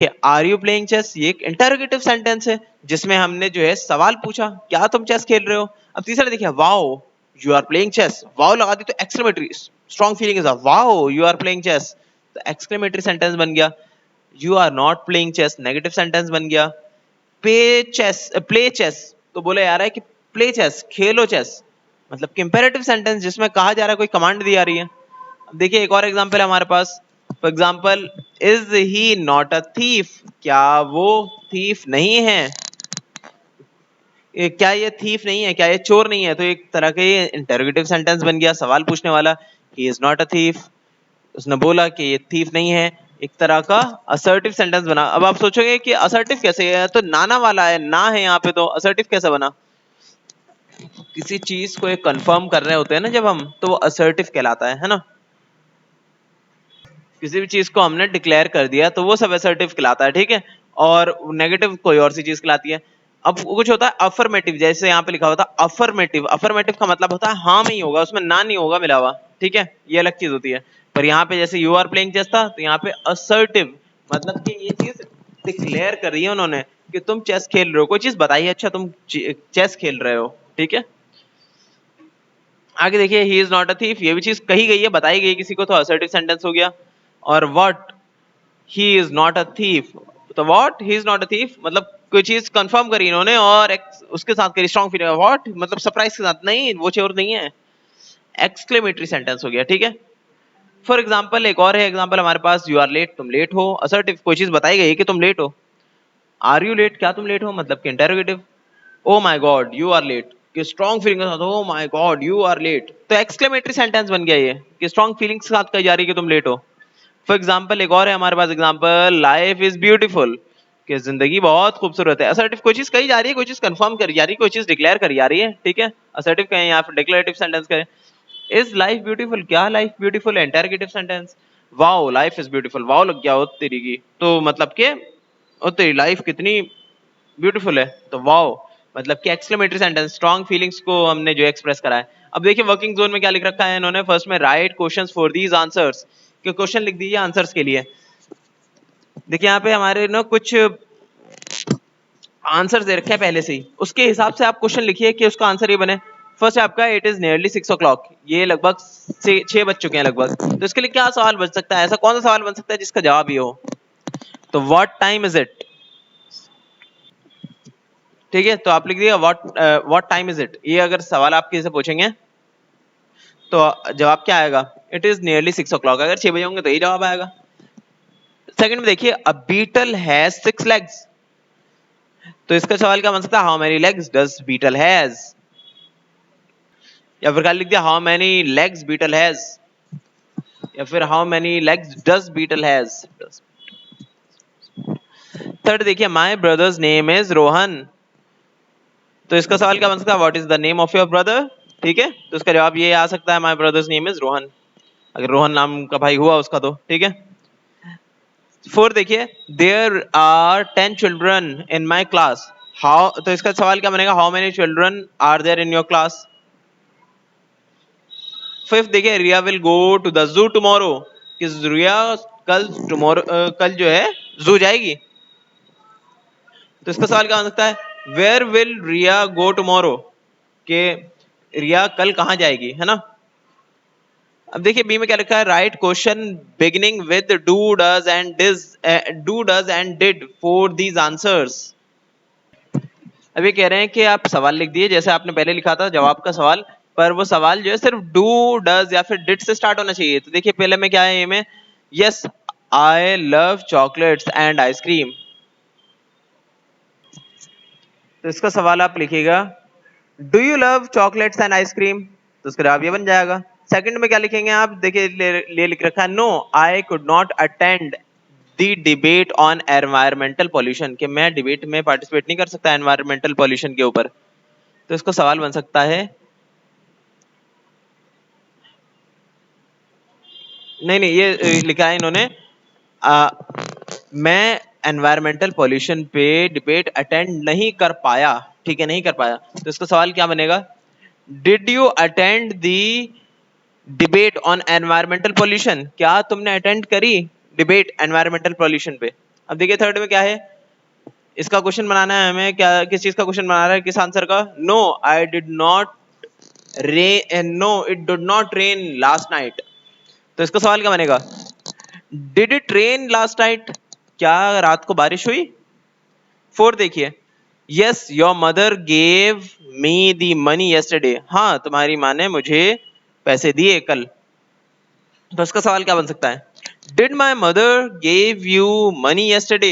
Are you playing chess, ये एक interrogative sentence है जिसमें हमने जो है सवाल पूछा, क्या तुम चेस खेल रहे हो। अब तीसरा देखिए, wow you are playing chess, wow लगा दी तो exclamatory, strong feeling is wow you are playing chess, तो एक्सक्लेमेटरी सेंटेंस बन गया। You are not playing chess, negative sentence बन गया। प्ले चेस तो बोले जा रहा है कि प्ले चेस, खेलो चेस, मतलब कंपैरेटिव सेंटेंस जिसमें कहा जा रहा है, कोई कमांड दी आ रही है। अब देखिए एक और एग्जांपल है हमारे पास, for example is he not a thief, क्या वो थीफ नहीं है, क्या ये थीफ नहीं है, क्या ये चोर नहीं है, तो एक तरह का ये इंटरोगेटिव सेंटेंस बन गया, सवाल पूछने वाला, ही इज नॉट अ थीफ, उसने बोला कि ये थीफ नहीं है, एक तरह का असर्टिव सेंटेंस बना। अब आप सोचोगे कि असर्टिव कैसे है, तो नाना वाला है, ना है यहाँ पे, तो असर्टिव कैसे बना। किसी चीज को एक कंफर्म कर रहे होते हैं ना जब हम, तो वो असर्टिव कहलाता है ना। किसी भी चीज को हमने डिक्लेयर कर दिया तो वो सब असर्टिव कहलाता है, ठीक है। और नेगेटिव कोई और सी चीज कहलाती है। अब कुछ होता है अफर्मेटिव, जैसे यहाँ पे लिखा होता है अफर्मेटिव, अफर्मेटिव का मतलब होता है हाँ में ही होगा, उसमें ना नहीं होगा मिला हुआ, ठीक है, ये अलग चीज होती है। पर यहाँ पे जैसे यू आर प्लेइंग चेस था, तो यहाँ पे असर्टिव मतलब कि ये चीज डिक्लेयर कर रही है उन्होंने कि तुम चेस खेल रहे हो, कोई चीज बताइए, अच्छा तुम चेस खेल रहे हो, ठीक है। आगे देखिए, ही इज नॉट अ थीफ, ये भी चीज कही गई है, बताई गई किसी को, तो असर्टिव सेंटेंस हो गया। और what, he is not a thief, तो what he is not a thief मतलब कोई चीज कंफर्म करी इन्होंने और उसके साथ करी स्ट्रॉन्ग फीलिंग, व्हाट मतलब सरप्राइज के साथ, नहीं वो चोर नहीं है, एक्सक्लेमेटरी सेंटेंस हो गया, ठीक है। फॉर एग्जाम्पल एक और है एग्जाम्पल हमारे पास, यू आर लेट, तुम लेट हो, असर्टिव कोई चीज बताई गई कि तुम लेट हो। आर यू लेट, क्या तुम लेट हो, मतलब कि interrogative. Oh my God you are late, कि स्ट्रॉन्ग फीलिंग के साथ, oh my God you are late, तो एक्सक्लेमेटरी सेंटेंस बन गया ये, कि स्ट्रॉन्ग फीलिंग्स के साथ कही जा रही है कि तुम लेट हो। फॉर एग्जाम्पल एक और है हमारे पास एग्जाम्पल, लाइफ इज ब्यूटीफुल, कि जिंदगी बहुत खूबसूरत है। असर्टिव कोई चीज कही जा रही है, कोई चीज कंफर्म करी जा रही है, कोई चीज डिक्लेयर करी जा रही है, ठीक है। असर्टिव कहें या फिर डिक्लेरेटिव सेंटेंस कहें। इज लाइफ ब्यूटीफुल, क्या लाइफ ब्यूटीफुल है, interrogative sentence. Wow life is beautiful, wow लग गया हो तेरी की, तो मतलब के ओ तेरी लाइफ कितनी ब्यूटीफुल है, तो वाओ मतलब कि एक्सक्लेमेटरी सेंटेंस, स्ट्रॉन्ग फीलिंग्स को हमने जो एक्सप्रेस करा है। अब देखिए वर्किंग जोन में क्या लिख रखा है इन्होंने, फर्स्ट में right questions for these answers, कि क्वेश्चन लिख दीजिए आंसर्स के लिए। देखिए यहाँ पे हमारे ना कुछ आंसर दे रखे हैं पहले से ही, उसके हिसाब से आप क्वेश्चन लिखिए कि उसका आंसर ये बने। फर्स्ट है आपका, इट इज नियरली 6 o'clock, ये लगभग 6 बज चुके हैं लगभग, तो इसके लिए क्या सवाल बन सकता है, ऐसा कौन सा सवाल बन सकता है जिसका जवाब ये हो। तो व्हाट टाइम इज इट, ठीक है, तो आप लिख दिया व्हाट टाइम इज इट, ये अगर सवाल आप किसी से पूछेंगे तो जवाब क्या आएगा, इट इज नियरली 6 o'clock, अगर 6 बजे होंगे तो यही जवाब आएगा। सेकंड में देखिए, अ बीटल हैज 6 legs, तो इसका सवाल क्या बन सकता है, how many legs does beetle has, या फिर लिख दिया how many legs beetle has, या फिर how many legs does beetle has. Third देखिए, my brother's name is Rohan, तो इसका सवाल क्या बन सकता है, what is the name of your brother, ठीक है, तो इसका जवाब ये आ सकता है, my brother's name is Rohan, अगर रोहन नाम का भाई हुआ उसका, तो ठीक है। फोर्थ देखिए, there are 10 children in my class, how, तो इसका सवाल क्या बनेगा, how many children are there in your class. Fifth देखिए, Riya will go to the zoo tomorrow, कि रिया कल टुमारो कल जो है जू जाएगी, तो इसका सवाल क्या हो सकता है, where will Riya go tomorrow, कि रिया कल कहां जाएगी, है ना। अब देखिए बी में क्या लिखा है, right question beginning with do does and did for these answers. अब ये कह रहे हैं कि आप सवाल लिख दिए जैसे आपने पहले लिखा था जवाब का सवाल, पर वो सवाल जो है सिर्फ डू डज या फिर डिड से स्टार्ट होना चाहिए। तो देखिए पहले में क्या है, ये में yes I love chocolates and ice cream, तो इसका सवाल आप लिखिएगा, do you love chocolates and ice cream, तो उसका जवाब ये बन जाएगा। सेकंड में क्या लिखेंगे आप, देखिए ले लिख रखा है, no I could not attend the debate on environmental pollution, कि मैं डिबेट में पार्टिसिपेट नहीं कर सकता एनवायरमेंटल पॉल्यूशन के ऊपर, तो इसका सवाल बन सकता है, नहीं नहीं ये लिखा है इन्होंने, मैं एनवायरमेंटल पॉल्यूशन पे डिबेट अटेंड नहीं कर पाया, ठीक है, नहीं कर पाया, तो इसका सवाल क्या बनेगा, did you attend the debate on environmental pollution, क्या तुमने अटेंड करी डिबेट एनवायरमेंटल पॉल्यूशन पे। अब देखिए थर्ड में क्या है, इसका क्वेश्चन बनाना है हमें, क्या किस चीज का क्वेश्चन बना रहा है, किस आंसर का। No I did not rain, no it did not rain last night. तो इसका सवाल क्या बनेगा, did it rain last night, क्या रात को बारिश हुई। फोर्थ देखिए, yes your mother gave me the money yesterday, हाँ तुम्हारी माँ ने मुझे पैसे दिए कल। तो इसका सवाल क्या बन सकता है, did my mother gave you money yesterday,